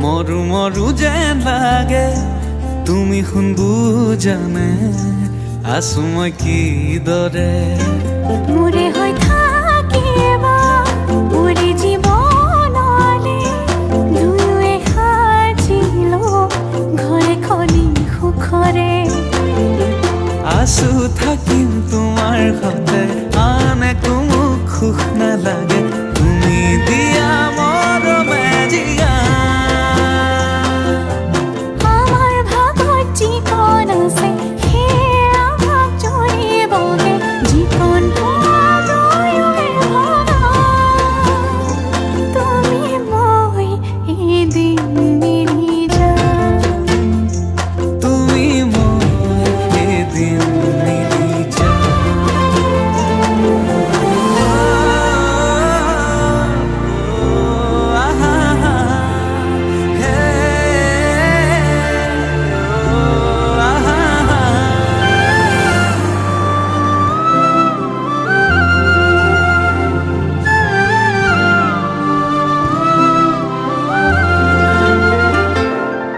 মৰু মৰু যেন লাগে তুমি শুন বুজানে আছো মই কিদৰে মোৰে হৈ থাকিবা মোৰে জীৱনলে দুয়োৱে সাজিলো ঘৰে খনি সুখৰে আছো থাকিম তোমাৰ সতে আন একো মোক সুখ নালাগে তুমি দিয়া মৰমে জিয়া আমাৰ ভাগত যিকণ আছে সেয়া ভাগ জৰিবগে যিকণ দুয়োৱে ভগা তুমি মই এদিন মিলি যাম তুমি মই এদিন মিলি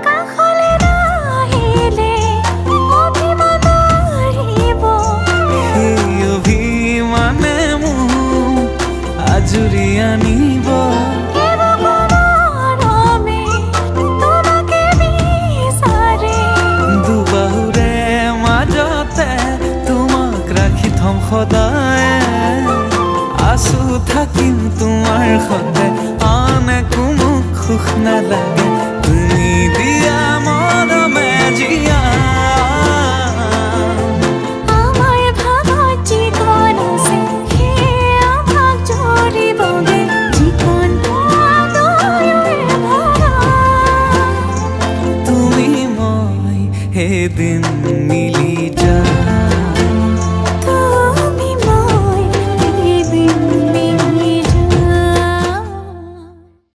কাষলে নাহিলে অভিমান আহিব সেই অভিমানে মোক আজৰি আনিব মৰমে তোমাকে বিচাৰে দুবাহুৰে মাজতে তোমাক ৰাখি থম সদায় আছো থাকিম তোমাৰ সতে আন একো মোক সুখ নালাগে তুমি দিয়া মৰমে জিয়া আমাৰ ভাগত যিকণ আছে সেয়া ভাগ জৰিবগে যিকণ দুয়োৱে ভগা তুমি মই এদিন মিলি